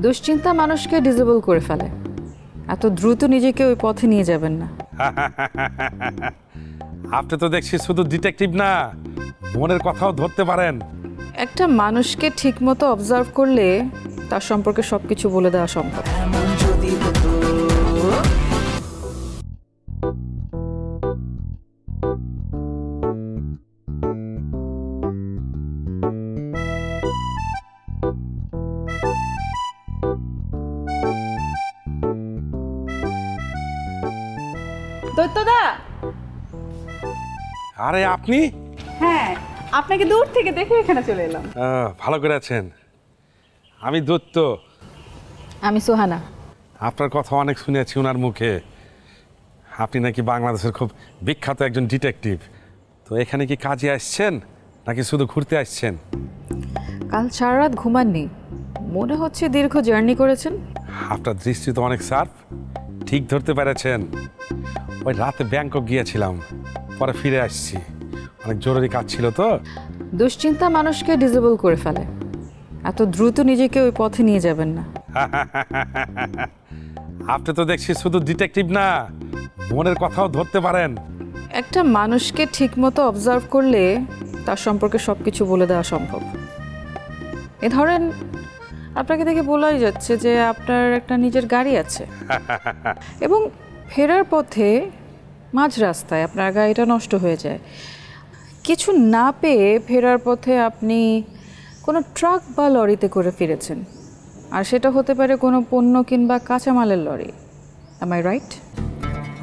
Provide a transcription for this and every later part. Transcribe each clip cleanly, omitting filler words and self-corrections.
দুশ্চিন্তা মানুষকে ডিসেবল করে ফেলে। এত দ্রুত নিজেকে ওই পথে নিয়ে যাবেন না। আপনি তো দেখছি শুধু ডিটেকটিভ না, মনের কথাও ধরতে পারেন। একটা মানুষকে ঠিকমতো অবজার্ভ করলে তার সম্পর্কে সবকিছু বলে দেওয়া সম্ভব। দৈত্যদা, আরে আপনি? হ্যাঁ, আপনাকে দূর থেকে দেখে এখানে চলে এলাম। ভালো করে আছেন? আমি দত্ত। আমি সোহানা। আপনার কথা অনেক শুনেছি ওনার মুখে। আপনি নাকি বাংলাদেশের খুব বিখ্যাত একজন ডিটেকটিভ। তো এখানে কি কাজে আসছেন নাকি শুধু ঘুরতে আসছেন? কাল সারা রাত ঘুমাননি, মনে হচ্ছে দীর্ঘ জার্নি করেছেন। আপনার দৃষ্টি তো অনেক শার্প, ঠিক ধরতে পেরেছেন। ওই রাতে ব্যাংকক গিয়েছিলাম, পরে ফিরে আসছি, অনেক জরুরি কাজ ছিল তো। দুশ্চিন্তা মানুষকে ডিসেবল করে ফেলে। এত দ্রুত নিজেকে ওই পথে নিয়ে যাবেন না। আপনি তো দেখছি শুধু ডিটেকটিভ না, মনের কথাও ধরতে পারেন। একটা মানুষকে ঠিকমতো অবজার্ভ করলে তার সম্পর্কে সবকিছু বলে দেওয়া সম্ভব। এ ধরেন, আপনাকে দেখে বলাই যাচ্ছে যে আপনার একটা নিজের গাড়ি আছে এবং ফেরার পথে মাঝ রাস্তায় আপনার গাড়িটা নষ্ট হয়ে যায়। কিছু না পেয়ে ফেরার পথে আপনি কোনো ট্রাক বা লরিতে করে ফিরেছেন, আর সেটা হতে পারে কোনো পণ্য কিংবা কাঁচামালের লরি। Am I right?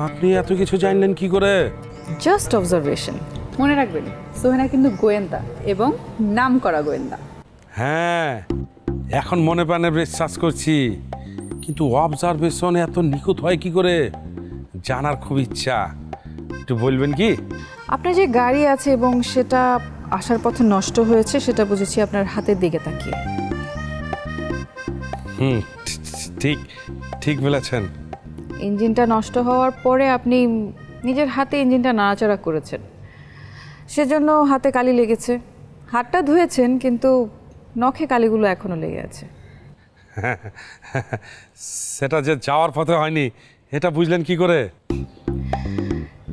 আপনি এত কিছু জানলেন কি করে? Just observation. মনে রাখবেন, সোহেনা কিন্তু গোয়েন্দা এবং নামকরা গোয়েন্দা। হ্যাঁ, এখন মনে প্রাণে বিশ্বাস করছি, কিন্তু অবজারভেশন এত নিখুঁত হয় কি করে জানার খুব ইচ্ছা। একটু বলবেন কি? আপনার যে গাড়ি আছে এবং সেটা আসার পথে নষ্ট হয়েছে, সেটা বুঝেছি আপনার হাতের দিকে তাকিয়ে। ঠিক ঠিক বলেছেন। ইঞ্জিনটা নষ্ট হওয়ার পরে আপনি নিজের হাতে ইঞ্জিনটা নাড়াচাড়া করেছেন, সেজন্য হাতে কালি লেগেছে। হাতটা ধুয়েছেন, কিন্তু নখে কালিগুলো এখনো লেগে আছে। সেটা যে যাওয়ার পথে হয়নি, এটা বুঝলেন কি করে?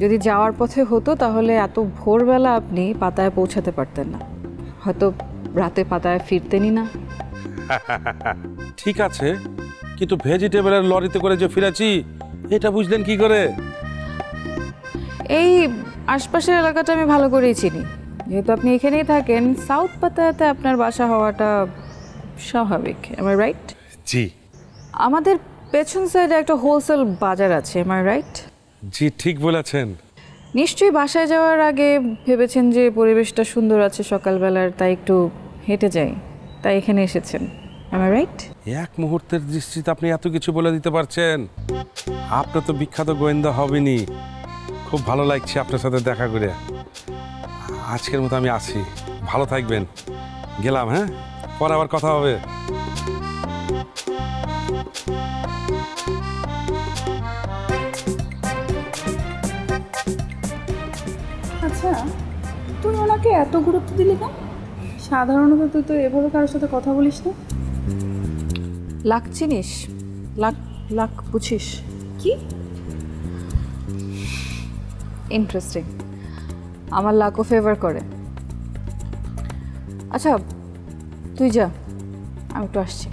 যদি যাওয়ার পথে হতো তাহলে এত ভোরবেলা আপনি পাতায় পৌঁছাতে পারতেন না, হয়তো রাতে পাতায় ফিরতেনই না। ঠিক আছে, কিন্তু ভেজিটেবলের লরিতে করে যে ফিরেছি, এটা বুঝলেন কি করে? এই আশপাশের এলাকাটা আমি ভালো করেই চিনি। যেহেতু আপনি এখানেই থাকেন, সাউথ পাতায়াতে আপনার বাসা হওয়াটা স্বাভাবিক। Am I right? জি। আমাদের পেছন সাইডে একটা হোলসেল বাজার আছে। M I right? জি, ঠিক বলেছেন। নিশ্চয়ই বাসায় যাওয়ার আগে ভেবেছেন যে পরিবেশটা সুন্দর আছে সকালবেলার, তাই একটু হেঁটে যাই, তাই এখানে এসেছেন। Am I right? এক মুহূর্তের দৃষ্টিতে আপনি এত কিছু বলে দিতে পারছেন। আপনি তো বিখ্যাত গোয়েন্দা হবেনই। খুব ভালো লাগছে আপনার সাথে দেখা করে। আজকের মতো আমি আসি, ভালো থাকবেন। গেলাম, হ্যাঁ, পরে আবার কথা হবে। আচ্ছা, তুই ওনাকে এত গুরুত্ব দিলি কেন? সাধারণত তুই তো এভাবে কারোর সাথে কথা বলিস না। লাক চিনিস? লাক লাক বুঝিস? কি ইন্টারেস্টিং। আমার লাকও ফেভার করে। আচ্ছা, তুই যা, আমি একটু আসছি।